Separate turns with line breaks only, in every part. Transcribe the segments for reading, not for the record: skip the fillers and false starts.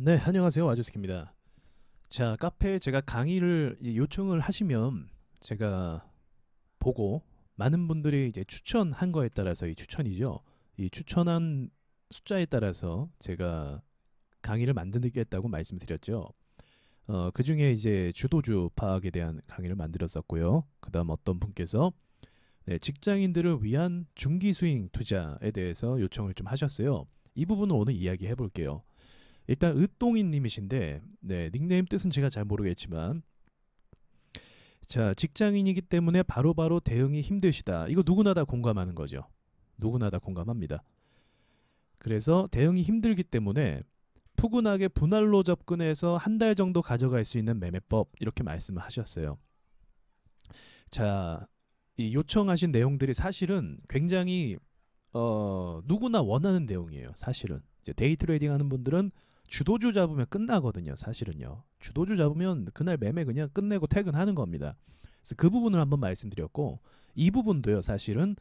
네, 안녕하세요. 와주스키입니다. 자, 카페에 제가 강의를 요청을 하시면 제가 보고 많은 분들이 이제 추천한 거에 따라서 이 추천이죠. 이 추천한 숫자에 따라서 제가 강의를 만들겠다고 말씀드렸죠. 그 중에 이제 주도주 파악에 대한 강의를 만들었었고요. 그다음 어떤 분께서 네, 직장인들을 위한 중기 스윙 투자에 대해서 요청을 좀 하셨어요. 이 부분을 오늘 이야기해 볼게요. 일단 으똥인 님이신데 네, 닉네임 뜻은 제가 잘 모르겠지만 자, 직장인이기 때문에 바로바로 대응이 힘드시다. 이거 누구나 다 공감하는 거죠. 누구나 다 공감합니다. 그래서 대응이 힘들기 때문에 푸근하게 분할로 접근해서 한 달 정도 가져갈 수 있는 매매법 이렇게 말씀을 하셨어요. 자, 이 요청하신 내용들이 사실은 굉장히 누구나 원하는 내용이에요. 사실은 이제 데이 트레이딩 하는 분들은 주도주 잡으면 끝나거든요. 사실은요. 주도주 잡으면 그날 매매 그냥 끝내고 퇴근하는 겁니다. 그래서 그 부분을 한번 말씀드렸고 이 부분도요. 사실은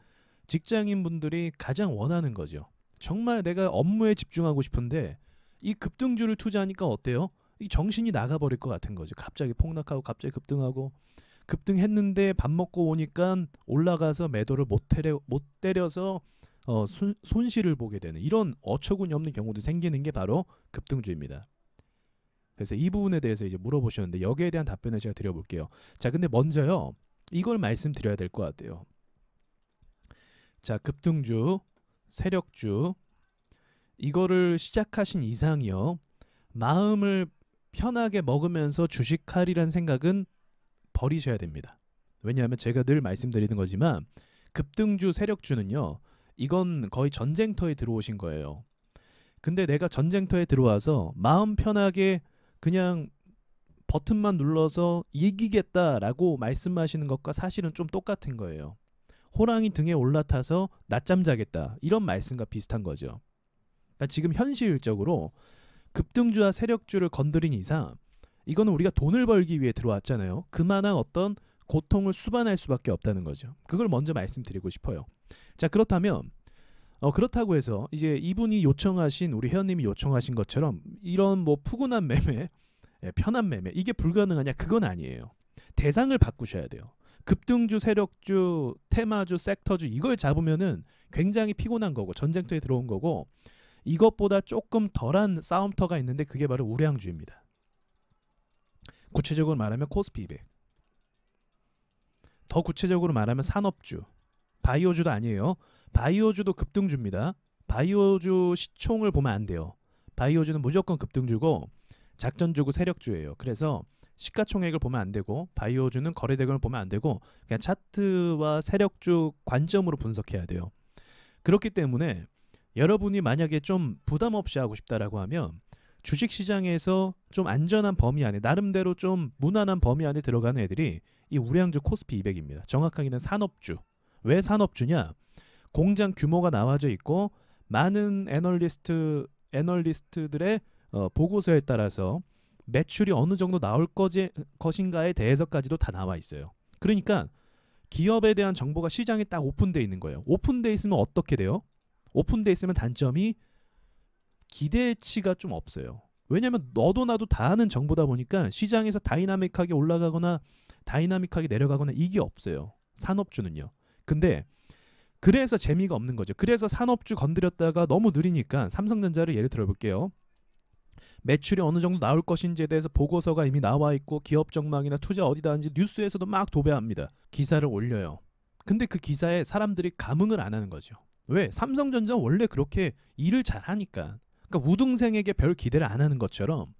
직장인분들이 가장 원하는 거죠. 정말 내가 업무에 집중하고 싶은데 이 급등주를 투자하니까 어때요? 이 정신이 나가버릴 것 같은 거죠. 갑자기 폭락하고 갑자기 급등하고 급등했는데 밥 먹고 오니까 올라가서 매도를 못 때려서 손실을 보게 되는 이런 어처구니 없는 경우도 생기는 게 바로 급등주입니다. 그래서 이 부분에 대해서 이제 물어보셨는데 여기에 대한 답변을 제가 드려볼게요. 자, 근데 먼저요. 이걸 말씀드려야 될 것 같아요. 자, 급등주, 세력주 이거를 시작하신 이상이요. 마음을 편하게 먹으면서 주식하리란 생각은 버리셔야 됩니다. 왜냐하면 제가 늘 말씀드리는 거지만 급등주, 세력주는요. 이건 거의 전쟁터에 들어오신 거예요. 근데 내가 전쟁터에 들어와서 마음 편하게 그냥 버튼만 눌러서 이기겠다라고 말씀하시는 것과 사실은 좀 똑같은 거예요. 호랑이 등에 올라타서 낮잠 자겠다. 이런 말씀과 비슷한 거죠. 그러니까 지금 현실적으로 급등주와 세력주를 건드린 이상 이거는 우리가 돈을 벌기 위해 들어왔잖아요. 그만한 어떤 고통을 수반할 수밖에 없다는 거죠. 그걸 먼저 말씀드리고 싶어요. 자, 그렇다면 그렇다고 해서 이제 이분이 요청하신 우리 회원님이 요청하신 것처럼 이런 뭐 푸근한 매매, 편한 매매 이게 불가능하냐? 그건 아니에요. 대상을 바꾸셔야 돼요. 급등주, 세력주, 테마주, 섹터주 이걸 잡으면은 굉장히 피곤한 거고 전쟁터에 들어온 거고 이것보다 조금 덜한 싸움터가 있는데 그게 바로 우량주입니다. 구체적으로 말하면 코스피 200. 더 구체적으로 말하면 산업주. 바이오주도 아니에요. 바이오주도 급등주입니다. 바이오주 시총을 보면 안 돼요. 바이오주는 무조건 급등주고 작전주고 세력주예요. 그래서 시가총액을 보면 안 되고 바이오주는 거래대금을 보면 안 되고 그냥 차트와 세력주 관점으로 분석해야 돼요. 그렇기 때문에 여러분이 만약에 좀 부담 없이 하고 싶다라고 하면 주식시장에서 좀 안전한 범위 안에 나름대로 좀 무난한 범위 안에 들어가는 애들이 이 우량주 코스피 200입니다. 정확하게는 산업주. 왜 산업주냐? 공장 규모가 나와져 있고 많은 애널리스트들의 보고서에 따라서 매출이 어느 정도 나올 것인가에 대해서까지도 다 나와 있어요. 그러니까 기업에 대한 정보가 시장에 딱 오픈되어 있는 거예요. 오픈되어 있으면 어떻게 돼요? 오픈되어 있으면 단점이 기대치가 좀 없어요. 왜냐하면 너도 나도 다 아는 정보다 보니까 시장에서 다이나믹하게 올라가거나 다이나믹하게 내려가거나 이게 없어요. 산업주는요. 근데 그래서 재미가 없는 거죠. 그래서 산업주 건드렸다가 너무 느리니까 삼성전자를 예를 들어볼게요. 매출이 어느 정도 나올 것인지에 대해서 보고서가 이미 나와 있고 기업 전망이나 투자 어디다 하는지 뉴스에서도 막 도배합니다. 기사를 올려요. 근데 그 기사에 사람들이 감흥을 안 하는 거죠. 왜? 삼성전자 원래 그렇게 일을 잘하니까. 그러니까 우등생에게 별 기대를 안 하는 것처럼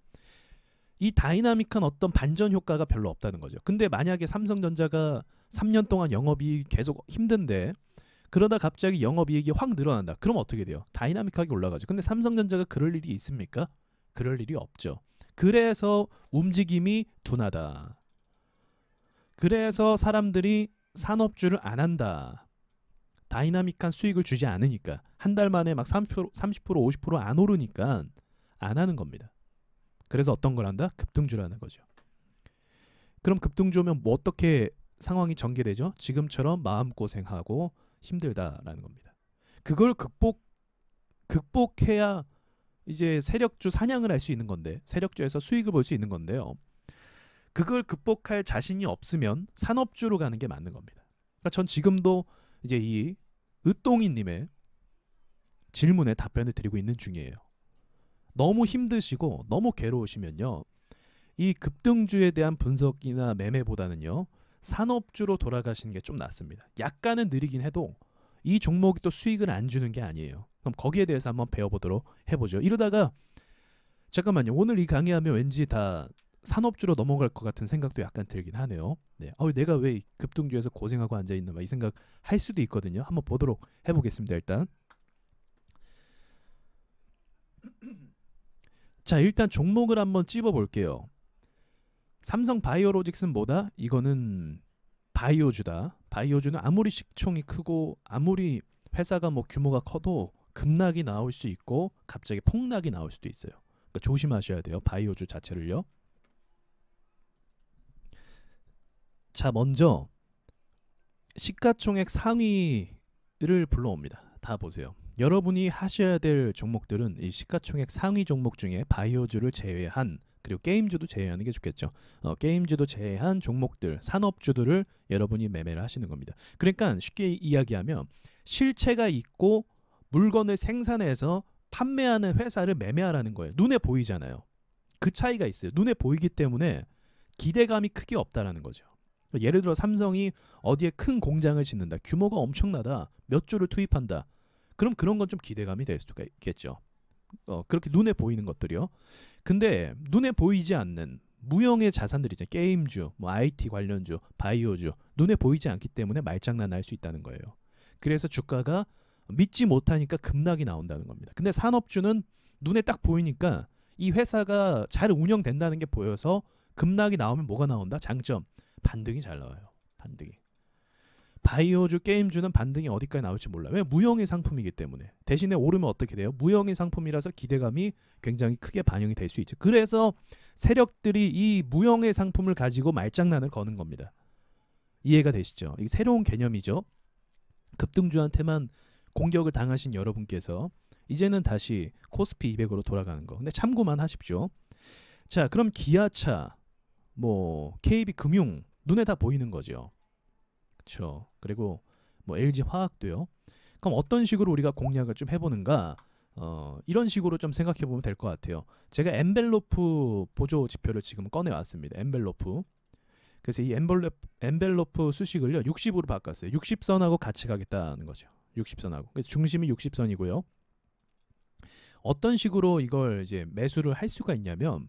이 다이나믹한 어떤 반전 효과가 별로 없다는 거죠. 근데 만약에 삼성전자가 3년 동안 영업이익이 계속 힘든데 그러다 갑자기 영업이익이 확 늘어난다. 그럼 어떻게 돼요? 다이나믹하게 올라가죠. 근데 삼성전자가 그럴 일이 있습니까? 그럴 일이 없죠. 그래서 움직임이 둔하다. 그래서 사람들이 산업주를 안 한다. 다이나믹한 수익을 주지 않으니까 한 달 만에 막 30%, 50%안 오르니까 안 하는 겁니다. 그래서 어떤 걸 한다? 급등주라는 거죠. 그럼 급등주면 뭐 어떻게 상황이 전개되죠? 지금처럼 마음고생하고 힘들다라는 겁니다. 그걸 극복해야 이제 세력주 사냥을 할 수 있는 건데, 세력주에서 수익을 볼 수 있는 건데요. 그걸 극복할 자신이 없으면 산업주로 가는 게 맞는 겁니다. 그러니까 전 지금도 이제 이 으똥이님의 질문에 답변을 드리고 있는 중이에요. 너무 힘드시고 너무 괴로우시면요, 이 급등주에 대한 분석이나 매매보다는요, 산업주로 돌아가시는 게 좀 낫습니다. 약간은 느리긴 해도 이 종목이 또 수익을 안 주는 게 아니에요. 그럼 거기에 대해서 한번 배워보도록 해보죠. 이러다가 잠깐만요, 오늘 이 강의하면 왠지 다 산업주로 넘어갈 것 같은 생각도 약간 들긴 하네요. 네, 내가 왜 급등주에서 고생하고 앉아있나 이 생각 할 수도 있거든요. 한번 보도록 해보겠습니다. 일단 자, 일단 종목을 한번 찝어볼게요. 삼성 바이오로직스는 뭐다? 이거는 바이오주다. 바이오주는 아무리 시총이 크고 아무리 회사가 뭐 규모가 커도 급락이 나올 수 있고 갑자기 폭락이 나올 수도 있어요. 그러니까 조심하셔야 돼요, 바이오주 자체를요. 자, 먼저 시가총액 상위를 불러옵니다. 다 보세요. 여러분이 하셔야 될 종목들은 이 시가총액 상위 종목 중에 바이오주를 제외한, 그리고 게임주도 제외하는 게 좋겠죠. 게임주도 제외한 종목들, 산업주들을 여러분이 매매를 하시는 겁니다. 그러니까 쉽게 이야기하면 실체가 있고 물건을 생산해서 판매하는 회사를 매매하라는 거예요. 눈에 보이잖아요. 그 차이가 있어요. 눈에 보이기 때문에 기대감이 크게 없다라는 거죠. 예를 들어 삼성이 어디에 큰 공장을 짓는다, 규모가 엄청나다, 몇 조를 투입한다, 그럼 그런 건 좀 기대감이 될 수가 있겠죠. 그렇게 눈에 보이는 것들이요. 근데 눈에 보이지 않는 무형의 자산들이죠. 게임주, 뭐 IT 관련주, 바이오주, 눈에 보이지 않기 때문에 말장난 날 수 있다는 거예요. 그래서 주가가 믿지 못하니까 급락이 나온다는 겁니다. 근데 산업주는 눈에 딱 보이니까 이 회사가 잘 운영된다는 게 보여서 급락이 나오면 뭐가 나온다? 장점, 반등이 잘 나와요. 반등이. 바이오주, 게임주는 반등이 어디까지 나올지 몰라요. 왜? 무형의 상품이기 때문에. 대신에 오르면 어떻게 돼요? 무형의 상품이라서 기대감이 굉장히 크게 반영이 될 수 있죠. 그래서 세력들이 이 무형의 상품을 가지고 말장난을 거는 겁니다. 이해가 되시죠? 이게 새로운 개념이죠. 급등주한테만 공격을 당하신 여러분께서 이제는 다시 코스피 200으로 돌아가는 거. 근데 참고만 하십시오. 자, 그럼 기아차, 뭐 KB금융 눈에 다 보이는 거죠. 그렇죠. 그리고 뭐 LG화학도요. 그럼 어떤 식으로 우리가 공략을 좀 해보는가? 이런 식으로 좀 생각해 보면 될 것 같아요. 제가 엔벨로프 보조 지표를 지금 꺼내왔습니다. 엔벨로프. 그래서 이 엔벨로프 수식을요 60으로 바꿨어요. 60선하고 같이 가겠다는 거죠. 60선하고. 그래서 중심이 60선이고요. 어떤 식으로 이걸 이제 매수를 할 수가 있냐면,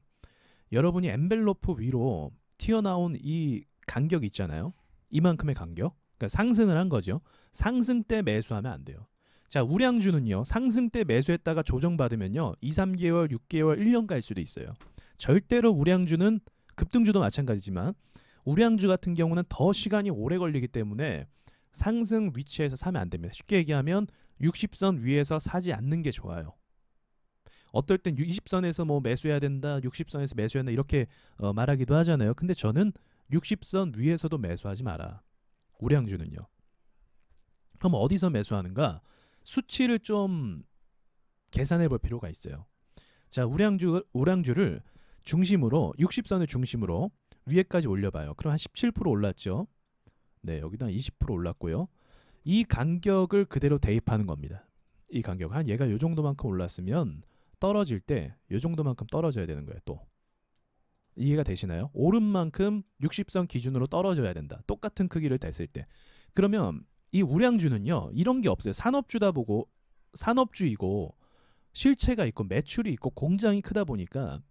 여러분이 엔벨로프 위로 튀어나온 이 간격 있잖아요. 이만큼의 간격. 그러니까 상승을 한 거죠. 상승 때 매수하면 안 돼요. 자, 우량주는요, 상승 때 매수했다가 조정받으면요 2, 3개월, 6개월, 1년 갈 수도 있어요. 절대로 우량주는, 급등주도 마찬가지지만 우량주 같은 경우는 더 시간이 오래 걸리기 때문에 상승 위치에서 사면 안 됩니다. 쉽게 얘기하면 60선 위에서 사지 않는 게 좋아요. 어떨 땐 20선에서 뭐 매수해야 된다, 60선에서 매수해야 된다 이렇게 말하기도 하잖아요. 근데 저는 60선 위에서도 매수하지 마라. 우량주는요. 그럼 어디서 매수하는가? 수치를 좀 계산해 볼 필요가 있어요. 자, 우량주를 중심으로, 60선을 중심으로 위에까지 올려봐요. 그럼 한 17% 올랐죠. 네, 여기도 한 20% 올랐고요. 이 간격을 그대로 대입하는 겁니다. 이 간격, 한 얘가 요 정도만큼 올랐으면 떨어질 때 요 정도만큼 떨어져야 되는 거예요. 또 이해가 되시나요? 오른 만큼 60선 기준으로 떨어져야 된다. 똑같은 크기를 댔을 때. 그러면 이 우량주는요 이런 게 없어요. 산업주다 보고, 산업주이고 실체가 있고 매출이 있고 공장이 크다 보니까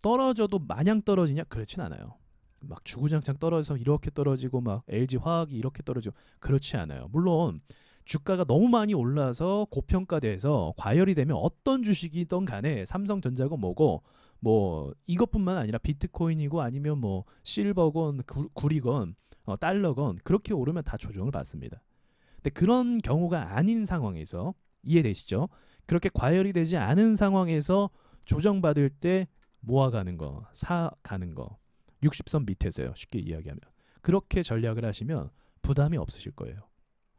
떨어져도 마냥 떨어지냐? 그렇진 않아요. 막 주구장창 떨어져서 이렇게 떨어지고 막 LG화학이 이렇게 떨어지고 그렇지 않아요. 물론 주가가 너무 많이 올라서 고평가돼서 과열이 되면 어떤 주식이든 간에 삼성전자고 뭐고 뭐 이것뿐만 아니라 비트코인이고 아니면 뭐 실버건 구리건 달러건 그렇게 오르면 다 조정을 받습니다. 근데 그런 경우가 아닌 상황에서, 이해되시죠? 그렇게 과열이 되지 않은 상황에서 조정받을 때 모아가는 거, 사가는 거, 60선 밑에서요. 쉽게 이야기하면. 그렇게 전략을 하시면 부담이 없으실 거예요.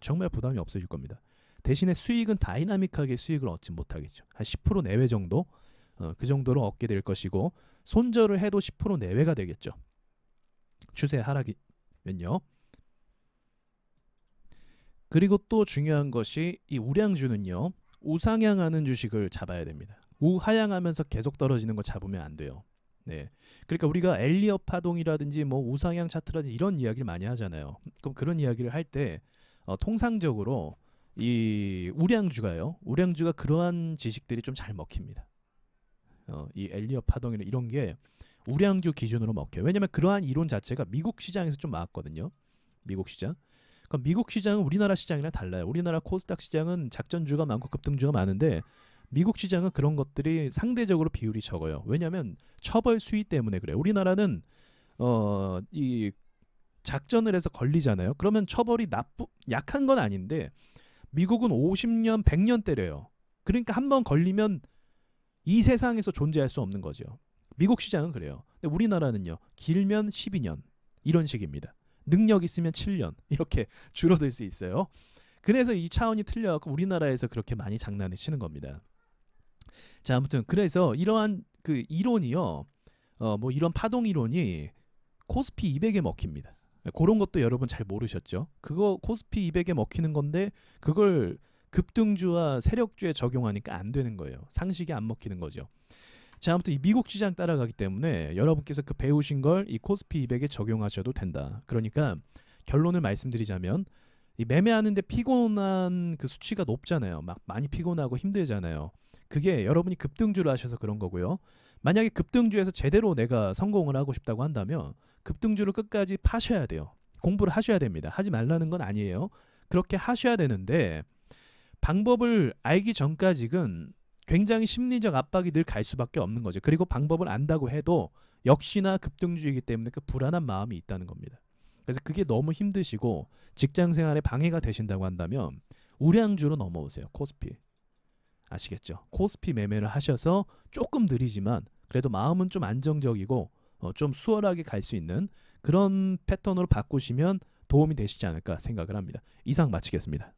정말 부담이 없으실 겁니다. 대신에 수익은 다이나믹하게 수익을 얻지 못하겠죠. 한 10% 내외 정도 그 정도로 얻게 될 것이고 손절을 해도 10% 내외가 되겠죠. 추세 하락이면요. 그리고 또 중요한 것이 이 우량주는요. 우상향하는 주식을 잡아야 됩니다. 우하향하면서 계속 떨어지는 거 잡으면 안 돼요. 네. 그러니까 우리가 엘리엇 파동이라든지 뭐 우상향 차트라든지 이런 이야기를 많이 하잖아요. 그럼 그런 이야기를 할 때 통상적으로 이 우량주가요. 우량주가 그러한 지식들이 좀 잘 먹힙니다. 이 엘리엇 파동이나 이런 게 우량주 기준으로 먹혀요. 왜냐면 그러한 이론 자체가 미국 시장에서 좀 나왔거든요. 미국 시장. 그럼 미국 시장은 우리나라 시장이랑 달라요. 우리나라 코스닥 시장은 작전주가 많고 급등주가 많은데 미국 시장은 그런 것들이 상대적으로 비율이 적어요. 왜냐하면 처벌 수위 때문에 그래요. 우리나라는 이 작전을 해서 걸리잖아요. 그러면 처벌이 약한 건 아닌데 미국은 50년, 100년 때려요. 그러니까 한 번 걸리면 이 세상에서 존재할 수 없는 거죠. 미국 시장은 그래요. 근데 우리나라는요. 길면 12년 이런 식입니다. 능력 있으면 7년 이렇게 줄어들 수 있어요. 그래서 이 차원이 틀려갖고 우리나라에서 그렇게 많이 장난을 치는 겁니다. 자, 아무튼 그래서 이러한 그 이론이요. 뭐 이런 파동 이론이 코스피 200에 먹힙니다. 그런 것도 여러분 잘 모르셨죠? 그거 코스피 200에 먹히는 건데 그걸 급등주와 세력주에 적용하니까 안 되는 거예요. 상식이 안 먹히는 거죠. 자, 아무튼 이 미국 시장 따라가기 때문에 여러분께서 그 배우신 걸 이 코스피 200에 적용하셔도 된다. 그러니까 결론을 말씀드리자면 이 매매하는데 피곤한 그 수치가 높잖아요. 막 많이 피곤하고 힘들잖아요. 그게 여러분이 급등주를 하셔서 그런 거고요. 만약에 급등주에서 제대로 내가 성공을 하고 싶다고 한다면 급등주를 끝까지 파셔야 돼요. 공부를 하셔야 됩니다. 하지 말라는 건 아니에요. 그렇게 하셔야 되는데 방법을 알기 전까지는 굉장히 심리적 압박이 늘 갈 수밖에 없는 거죠. 그리고 방법을 안다고 해도 역시나 급등주이기 때문에 그 불안한 마음이 있다는 겁니다. 그래서 그게 너무 힘드시고 직장생활에 방해가 되신다고 한다면 우량주로 넘어오세요. 코스피. 아시겠죠? 코스피 매매를 하셔서 조금 느리지만 그래도 마음은 좀 안정적이고 좀 수월하게 갈 수 있는 그런 패턴으로 바꾸시면 도움이 되시지 않을까 생각을 합니다. 이상 마치겠습니다.